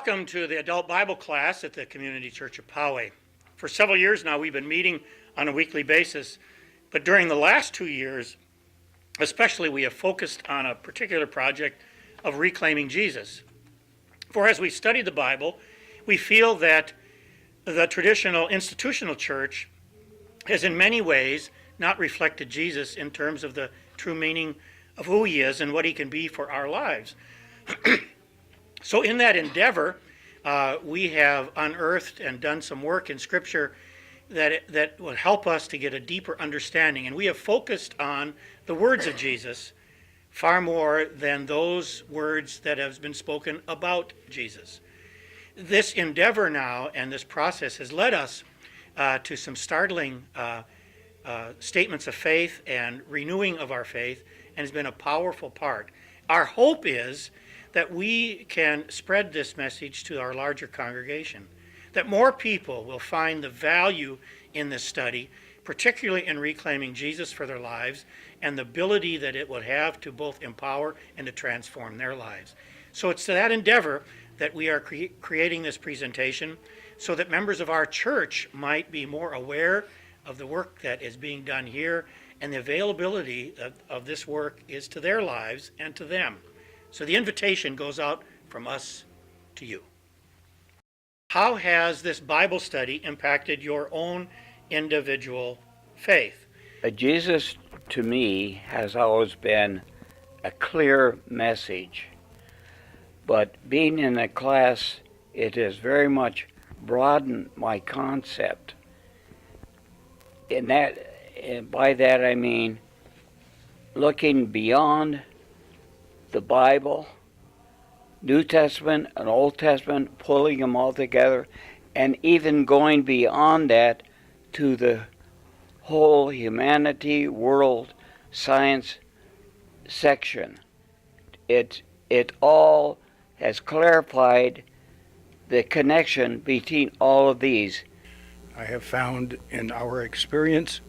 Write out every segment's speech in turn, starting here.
Welcome to the adult Bible class at the Community Church of Poway. For several years now, we've been meeting on a weekly basis, but during the last 2 years, especially, we have focused on a particular project of reclaiming Jesus. For as we study the Bible, we feel that the traditional institutional church has in many ways not reflected Jesus in terms of the true meaning of who he is and what he can be for our lives. So in that endeavor, we have unearthed and done some work in Scripture that will help us to get a deeper understanding. And we have focused on the words of Jesus far more than those words that have been spoken about Jesus. This endeavor now and this process has led us to some startling statements of faith and renewing of our faith, and has been a powerful part. Our hope is that we can spread this message to our larger congregation, that more people will find the value in this study, particularly in reclaiming Jesus for their lives, and the ability that it would have to both empower and to transform their lives. So it's to that endeavor that we are creating this presentation, so that members of our church might be more aware of the work that is being done here, and the availability of this work is to their lives and to them. So the invitation goes out from us to you. How has this Bible study impacted your own individual faith? Jesus, to me, has always been a clear message. But being in a class, it has very much broadened my concept. And by that I mean looking beyond the Bible, New Testament and Old Testament, pulling them all together, and even going beyond that to the whole humanity, world, science section. It all has clarified the connection between all of these. I have found in our experience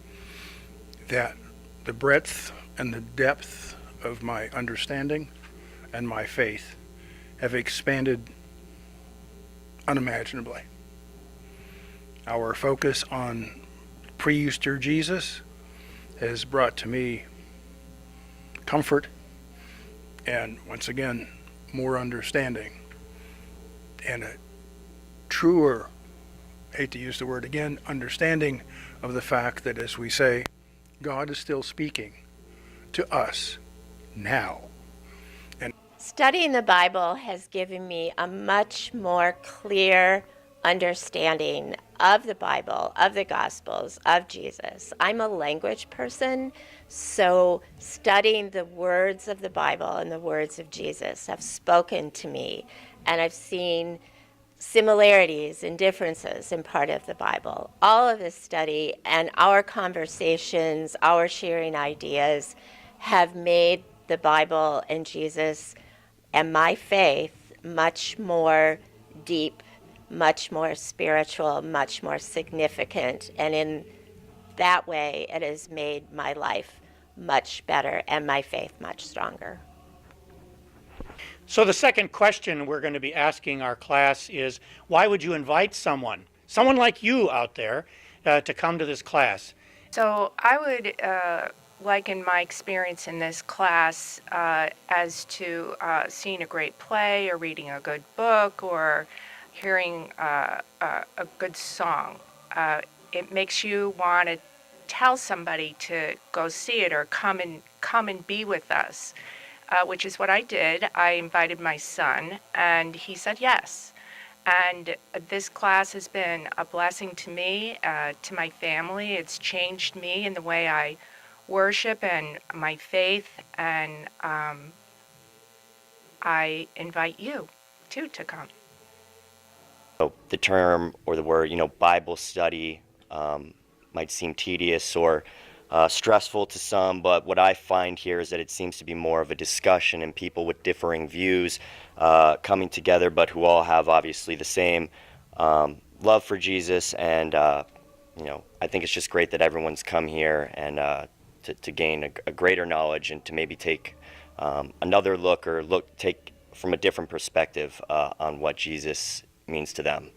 that the breadth and the depth of my understanding and my faith have expanded unimaginably. Our focus on pre-Easter Jesus has brought to me comfort and, once again, more understanding and a truer, I hate to use the word again, understanding of the fact that, as we say, God is still speaking to us now. Studying the Bible has given me a much more clear understanding of the Bible, of the Gospels, of Jesus. I'm a language person, so studying the words of the Bible and the words of Jesus have spoken to me, and I've seen similarities and differences in part of the Bible. All of this study and our conversations, our sharing ideas have made the Bible and Jesus and my faith much more deep, much more spiritual, much more significant. And in that way, it has made my life much better and my faith much stronger. So the second question we're going to be asking our class is, why would you invite someone like you out there, to come to this class? So I would liken my experience in this class as to seeing a great play or reading a good book or hearing a good song. It makes you want to tell somebody to go see it or come and be with us, which is what I did. I invited my son, and he said yes. And this class has been a blessing to me, to my family. It's changed me in the way I worship and my faith, and I invite you too to come. The term or the word, Bible study might seem tedious or stressful to some, but what I find here is that it seems to be more of a discussion and people with differing views coming together, but who all have obviously the same love for Jesus. And I think it's just great that everyone's come here and to gain a greater knowledge and to maybe take another look or take from a different perspective on what Jesus means to them.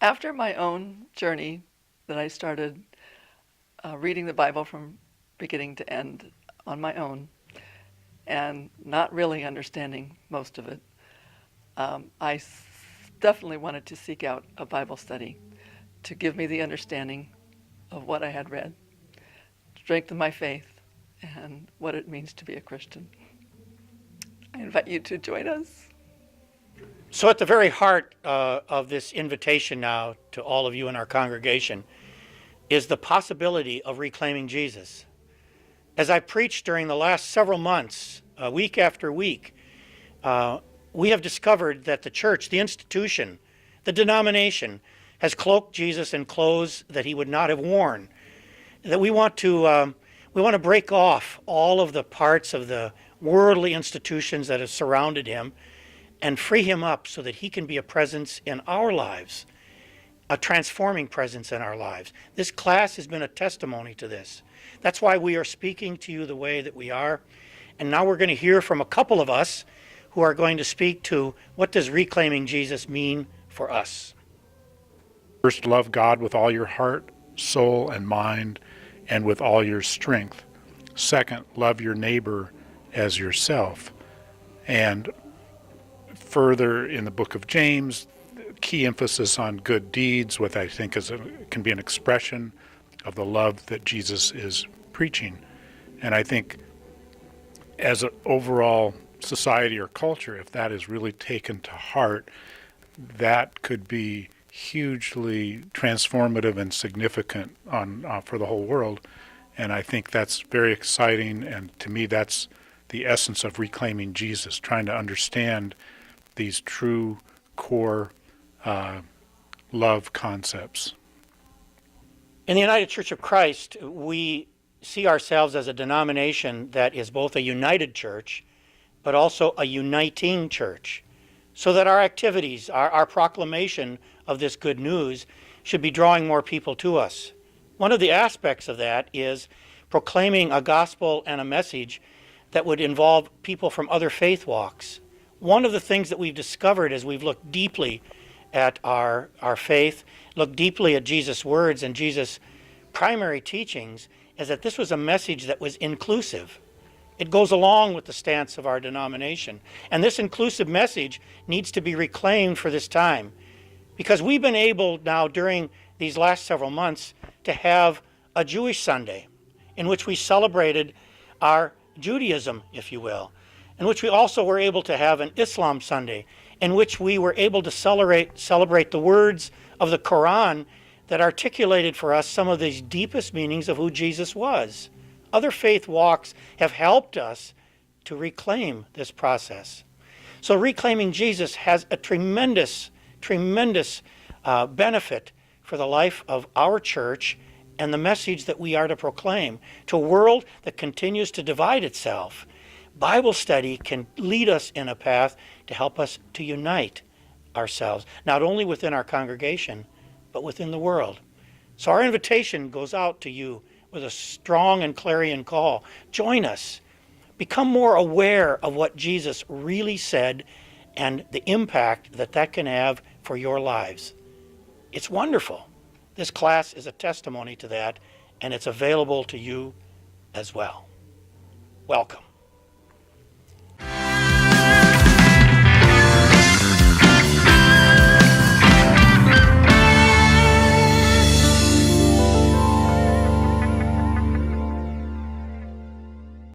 After my own journey that I started reading the Bible from beginning to end on my own and not really understanding most of it, I definitely wanted to seek out a Bible study to give me the understanding of what I had read, strengthen my faith, and what it means to be a Christian. I invite you to join us. So at the very heart of this invitation now to all of you in our congregation is the possibility of reclaiming Jesus. As I preached during the last several months, week after week, we have discovered that the church, the institution, the denomination, has cloaked Jesus in clothes that he would not have worn. That we want to break off all of the parts of the worldly institutions that have surrounded him and free him up so that he can be a presence in our lives, a transforming presence in our lives. This class has been a testimony to this. That's why we are speaking to you the way that we are. And now we're going to hear from a couple of us who are going to speak to what does reclaiming Jesus mean for us. First, love God with all your heart, soul, and mind, and with all your strength. Second, love your neighbor as yourself. And further in the book of James, key emphasis on good deeds, what I think can be an expression of the love that Jesus is preaching. And I think as an overall society or culture, if that is really taken to heart, that could be hugely transformative and significant for the whole world. And I think that's very exciting, and to me that's the essence of reclaiming Jesus, trying to understand these true core love concepts. In the United Church of Christ, we see ourselves as a denomination that is both a united church, but also a uniting church, so that our activities, our proclamation of this good news should be drawing more people to us. One of the aspects of that is proclaiming a gospel and a message that would involve people from other faith walks. One of the things that we've discovered as we've looked deeply at our faith, looked deeply at Jesus' words and Jesus' primary teachings, is that this was a message that was inclusive. It goes along with the stance of our denomination. And this inclusive message needs to be reclaimed for this time. Because we've been able now during these last several months to have a Jewish Sunday in which we celebrated our Judaism, if you will, in which we also were able to have an Islam Sunday, in which we were able to celebrate the words of the Quran that articulated for us some of these deepest meanings of who Jesus was. Other faith walks have helped us to reclaim this process. So reclaiming Jesus has a tremendous benefit for the life of our church and the message that we are to proclaim. To a world that continues to divide itself, Bible study can lead us in a path to help us to unite ourselves, not only within our congregation, but within the world. So our invitation goes out to you with a strong and clarion call. Join us. Become more aware of what Jesus really said and the impact that can have for your lives. It's wonderful. This class is a testimony to that, and it's available to you as well. Welcome.